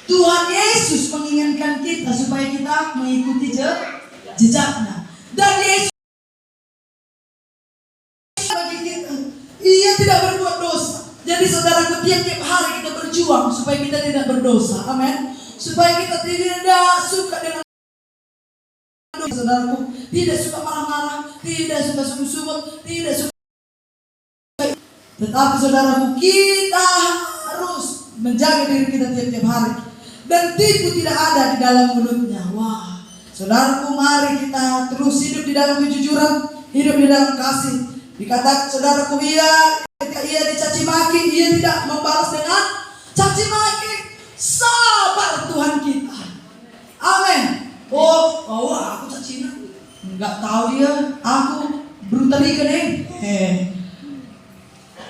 Tuhan Yesus menginginkan kita supaya kita mengikuti jejaknya. Dan Yesus bagi kita, Ia tidak berbuat dosa. Jadi saudaraku, tiap-tiap hari kita berjuang supaya kita tidak berdosa. Amin. Supaya kita tidak suka dengan dosa, saudaraku. Tidak suka marah-marah, tidak suka sungguh-sungguh, tidak suka. Tetapi saudaraku, kita harus menjaga diri kita tiap-tiap hari. Dan tipu tidak ada di dalam mulutnya. Wah, saudaraku, mari kita terus hidup di dalam kejujuran, hidup di dalam kasih. Dikatakan saudaraku, ketika ia dicaci maki, ia tidak membalas dengan caci maki. Sabar Tuhan kita. Amin. Oh, aku caci maki. Enggak tahu dia, aku brutal ikan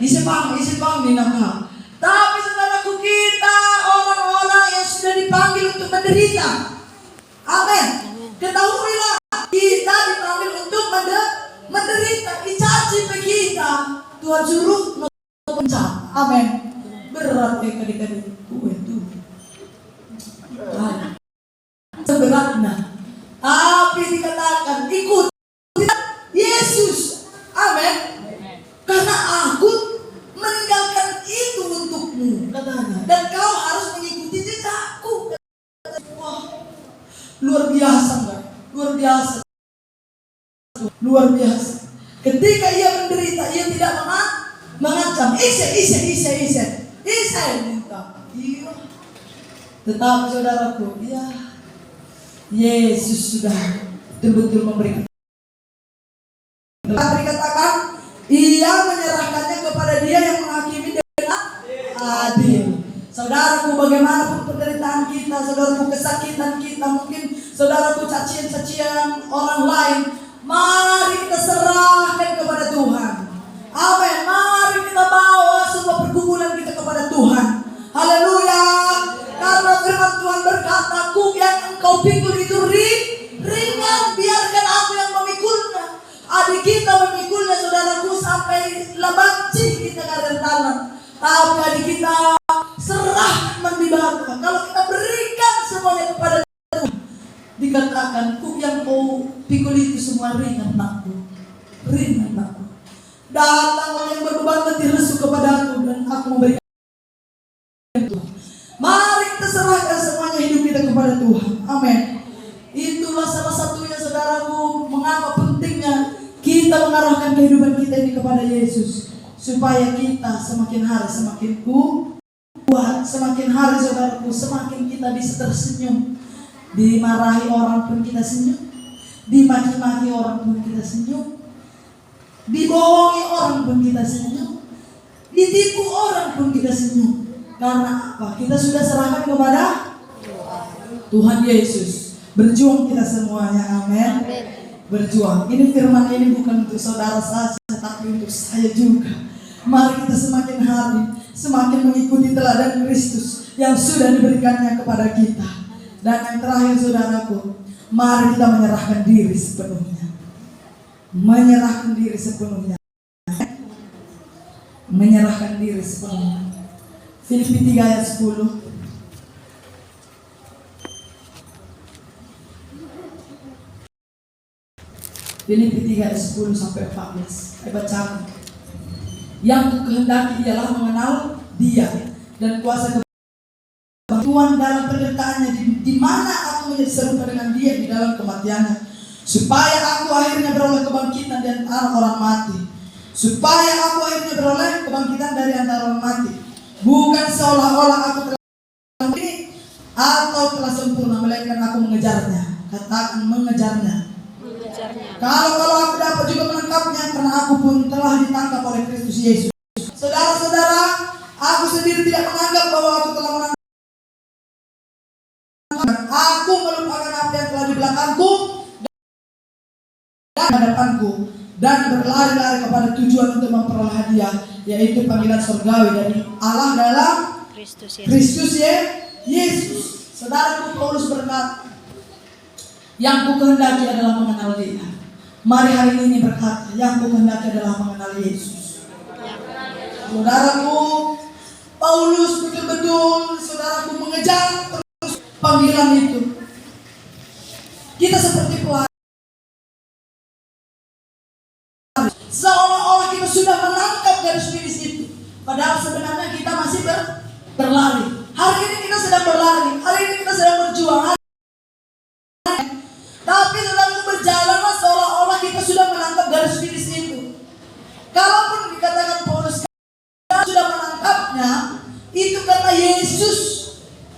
Isipang nih nak. Tapi saudaraku, kita orang-orang yang sudah dipanggil untuk menderita. Amin. Ketahuilah, kita dipanggil untuk menderita. Dicaci kita, Tuhan suruh mencat. Amin. Berat adik-adik itu. Seberatnya. Tapi dikatakan ikut Yesus. Amin. Karena aku meninggalkan itu untukmu, katanya. Dan kau harus mengikuti jejakku. Wah, luar biasa enggak? Luar biasa. Luar biasa. Ketika ia menderita, ia tidak mengancam. Isa minta. Iya. Tetapi saudaraku, ya Yesus sudah betul-betul memberikan. Tetapi dikatakan, ia menyerahkannya kepada dia yang menghakimi dengan adil. Saudaraku, bagaimanapun penderitaan kita, saudaraku, kesakitan kita, mungkin saudaraku, cacian-cacian orang lain, mari kita serahkan kepada Tuhan. Amin. Mari kita bawa semua pergumulan kita kepada Tuhan. Haleluya. Karena firman Tuhan berkata, kuk yang engkau pikul itu ringan, biarkan aku yang memikulnya. Adik kita memikulnya, saudaraku, sampai labanci kita kerentanan. Tapi adik kita serah mendibatkan. Kalau kita berikan semuanya kepada Tuhan, dikatakan, kuk yang kau pikul itu semua ringan nakku. Ringan nakku. Datang orang yang berbeban letih lesu kepadaku, dan aku memberikan Tuhan. Mari kita serahkan semuanya hidup kita kepada Tuhan. Amin. Itulah salah satunya, saudaraku, mengapa pentingnya kita mengarahkan kehidupan kita ini kepada Yesus, supaya kita semakin hari semakin kuat, semakin hari saudaraku semakin kita bisa tersenyum. Dimarahi orang pun kita senyum, dimaki-maki orang pun kita senyum, dibohongi orang pun kita senyum, ditipu orang pun kita senyum. Karena apa? Kita sudah serahkan kepada Tuhan Yesus. Berjuang kita semuanya. Amin. Berjuang. Ini firman ini bukan untuk saudara saja, tapi untuk saya juga. Mari kita semakin hari semakin mengikuti teladan Kristus yang sudah diberikannya kepada kita. Dan yang terakhir, saudaraku, mari kita menyerahkan diri sepenuhnya. Menyerahkan diri sepenuhnya. Menyerahkan diri sepenuhnya. Filipi 3 ayat 10. Filipi 3 ayat 10 sampai 14. Saya bacakan. Yang kukehendaki ialah mengenal Dia dan kuasa Tuhan dalam penderitaannya, di mana aku menjadi serupa dengan Dia di dalam kematiannya, supaya aku akhirnya beroleh kebangkitan dari antara orang mati. Supaya aku akhirnya beroleh kebangkitan dari antara orang mati. Bukan seolah-olah aku telah ini atau telah sempurna, melainkan aku mengejarnya. Katakan mengejarnya. Kalau aku dapat juga menangkapnya, karena aku pun telah ditangkap oleh Kristus Yesus. Saudara-saudara, aku sendiri tidak menganggap bahwa aku telah menangkap. Aku melupakan apa yang telah di belakangku dan hadapanku, dan berlari-lari kepada tujuan untuk memperoleh hadiah, yaitu panggilan surgawi dari Allah dalam Kristus Yesus. Saudaraku, Paulus berkata, yang ku kehendaki adalah mengenal Dia. Mari hari ini berkata, yang ku kehendaki adalah mengenal Yesus. Saudaraku, Paulus betul-betul, saudaraku, mengejar panggilan itu. Kita seperti pelari, seolah-olah kita sudah menangkap garis finish itu, padahal sebenarnya kita masih berlari. Hari ini kita sedang berlari, hari ini kita sedang berjuang, tapi dalam berjalanlah seolah-olah kita sudah menangkap garis finish itu. Kalaupun dikatakan Paulus sudah menangkapnya, itu karena Yesus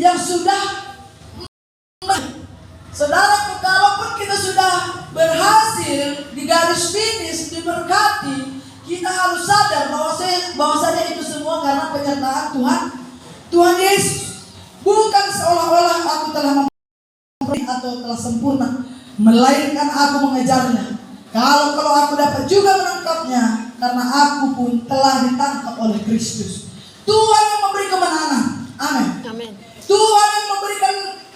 yang sudah. Saudaraku, kalaupun kita sudah berhasil di garis finish, diberkati, kita harus sadar bahwasanya itu semua karena penyertaan Tuhan Yesus. Bukan seolah-olah aku telah memperoleh atau telah sempurna, melainkan aku mengejarnya. Kalau aku dapat juga menangkapnya, karena aku pun telah ditangkap oleh Kristus. Tuhan yang memberi kemenangan. Amin. Amin. Tuhan yang memberikan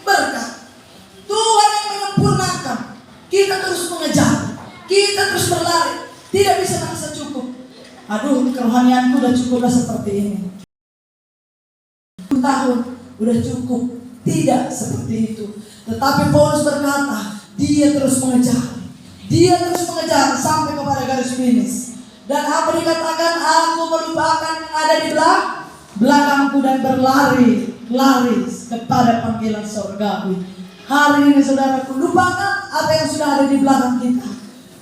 berkat. Tuhan yang menyempurnakan. Kita terus mengejar, kita terus berlari. Tidak bisa merasa cukup. Aduh, kerohanianku udah cukuplah seperti ini. Tahun udah cukup. Tidak seperti itu. Tetapi Paulus berkata, dia terus mengejar. Dia terus mengejar sampai kepada garis finish. Dan apa dikatakan? Aku melupakan yang ada di belakangku dan berlari kepada panggilan surgawi. Hari ini saudaraku, lupakan apa yang sudah ada di belakang kita.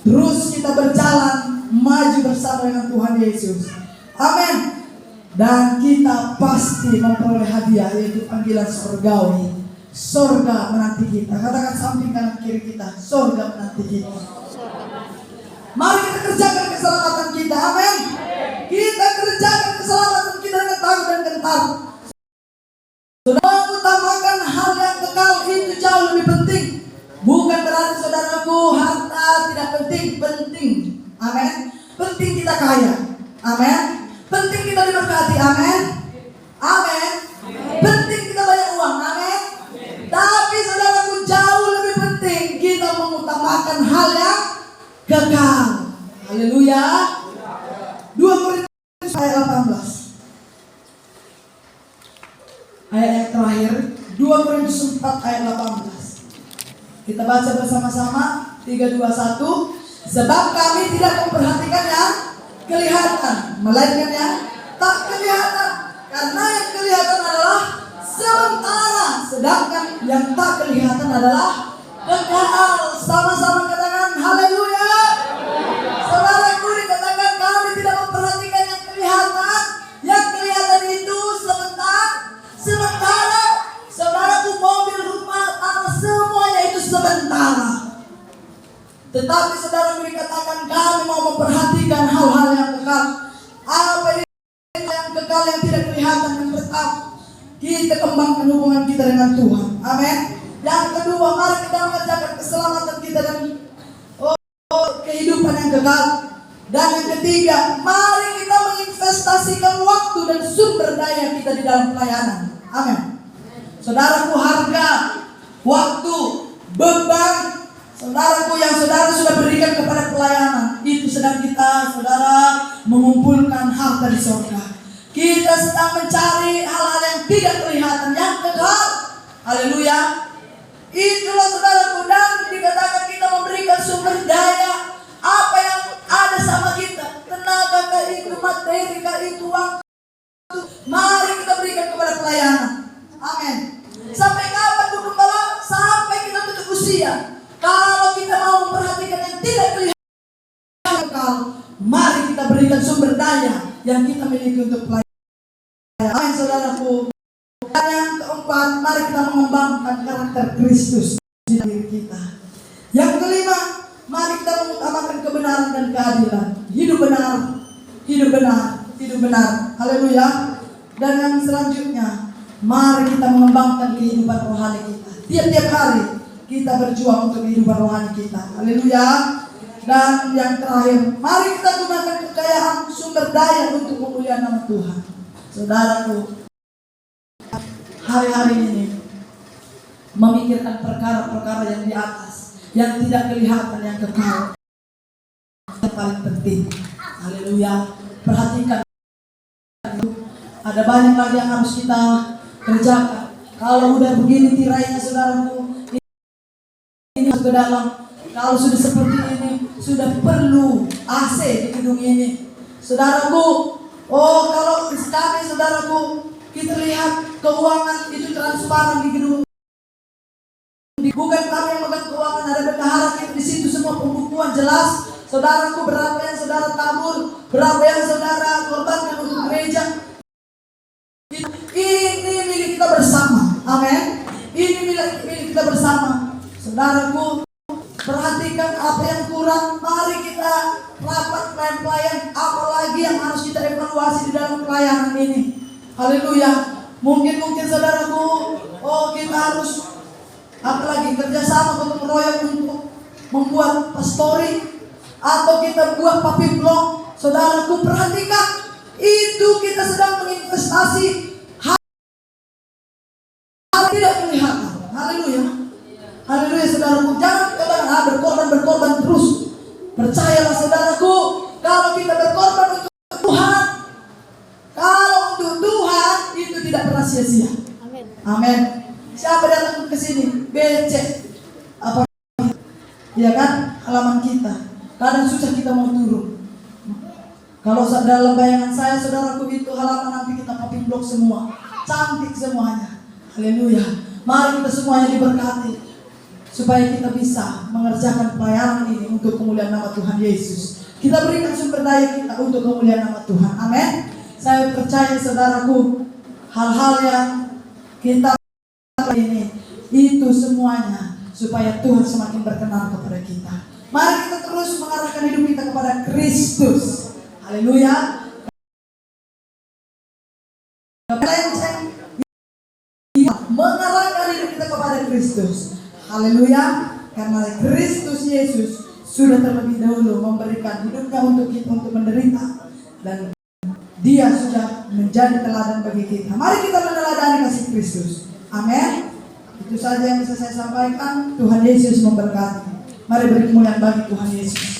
Terus kita berjalan maju bersama dengan Tuhan Yesus. Amin. Dan kita pasti memperoleh hadiah, yaitu panggilan surgawi. Surga menanti kita. Katakan samping kanan kiri kita, surga menanti kita. Mari kita kerjakan keselamatan kita. Amin. Kita kerjakan keselamatan kita dengan tangguh dan gentar. Mengutamakan hal yang kekal itu jauh lebih penting. Bukan berarti saudaraku harta tidak penting. Amin. Penting kita kaya. Amin. Penting kita diberkati. Amin. Amin. Penting kita banyak uang. Amin. Tapi saudaraku, jauh lebih penting kita mengutamakan hal yang kekal. Haleluya. 2 Korintus ayat 18. Ayat yang terakhir, 2 Korintus 4 ayat 18. Kita baca bersama-sama. 3, 2, 1. Sebab kami tidak memperhatikan yang kelihatan, melainkan yang tak kelihatan. Karena yang kelihatan adalah sementara, sedangkan yang tak kelihatan adalah kekal. Sama-sama katakan haleluya. Saudaraku, dikatakan kami tidak memperhatikan yang kelihatan. Yang kelihatan itu sementara. Saudaraku, mobil, rumah, tanah, semuanya itu sementara. Tetapi saudaraku, dikatakan kami mau memperhatikan hal-hal yang kekal. Apa yang kekal yang tidak kelihatan, yang tetap. Kita kembangkan hubungan kita dengan Tuhan. Amin. Yang kedua, mari kita mengerjakan keselamatan kita dan kehidupan yang kekal. Dan yang ketiga, mari kita menginvestasikan waktu dan sumber daya kita di dalam pelayanan. Amin. Saudaraku, harga, waktu, beban, saudaraku yang saudara sudah berikan kepada pelayanan, itu sedang kita, saudara, mengumpulkan harta di surga. Kita sedang mencari hal-hal yang tidak kelihatan, yang kekal. Haleluya. Itulah saudaraku, dan dikatakan kita memberikan sumber daya. Apa yang ada sama kita, tenaga kah itu, materi kah itu, waktu, mari kita berikan kepada pelayanan. Amin. Sampai kapan Bu Gembala? Sampai kita tutup usia. Kalau kita mau memperhatikan yang tidak kelihatan, mari kita berikan sumber daya yang kita miliki untuk pelayanan. Amin saudaraku. Dan yang keempat, mari kita mengembangkan karakter Kristus di diri kita. Yang kelima, mari kita mengutamakan kebenaran dan keadilan. Hidup benar. Haleluya. Dan yang selanjutnya, mari kita mengembangkan kehidupan rohani kita. Tiap-tiap hari kita berjuang untuk kehidupan rohani kita. Haleluya. Dan yang terakhir, mari kita gunakan kekayaan sumber daya untuk memuliakan nama Tuhan. Saudaraku, hari-hari ini memikirkan perkara-perkara yang di atas, yang tidak kelihatan, yang kekal, yang paling penting. Haleluya. Perhatikan, ada banyak lagi yang harus kita kerjakan. Kalau udah begini tirainya saudaraku, ini masuk ke dalam. Kalau sudah seperti ini, sudah perlu AC di gedung ini. Saudaraku, oh kalau kami saudaraku, kita lihat keuangan itu transparan di gedung. Bukan kami yang megang keuangan, ada bendahara kita di situ, semua pembukuan jelas. Saudaraku, berapa yang saudara tabur, berapa yang saudara korbankan untuk gereja. Ini milik kita bersama. Amin. Ini milik kita bersama. Saudaraku, perhatikan apa yang kurang. Mari kita rapat pelayan-pelayan. Apalagi yang harus kita evaluasi di dalam pelayanan ini. Haleluya. Mungkin saudaraku, oh kita harus apalagi kerjasama gotong royong untuk membuat pastori atau kita buat papi blog. Saudaraku, perhatikan, itu kita sedang menginvestasi hal tidak kelihatan. Haleluya. Haleluya saudaraku, jangan katakan berkorban terus. Percayalah saudaraku, kalau kita berkorban untuk Tuhan, kalau untuk Tuhan itu tidak pernah sia-sia. Amin. Amin. Siapa datang ke sini? BC apa? Ya kan, halaman kita. Kadang susah kita mau turun. Kalau dalam bayangan saya, saudaraku, itu halaman nanti kita papi blok semua, cantik semuanya. Haleluya. Mari kita semuanya diberkati supaya kita bisa mengerjakan pelayanan ini untuk kemuliaan nama Tuhan Yesus. Kita berikan sumber daya kita untuk kemuliaan nama Tuhan. Amin. Saya percaya saudaraku, hal-hal yang kita ini itu semuanya supaya Tuhan semakin berkenan kepada kita. Mari kita terus mengarahkan hidup kita kepada Kristus. Haleluya. Mengarahkan hidup kita kepada Kristus. Haleluya. Karena Kristus Yesus sudah terlebih dahulu memberikan hidupnya untuk kita untuk menderita, dan Dia sudah menjadi teladan bagi kita. Mari kita meneladani kasih Kristus. Amin. Itu saja yang bisa saya sampaikan. Tuhan Yesus memberkati. Mari beri kemuliaan bagi Tuhan Yesus.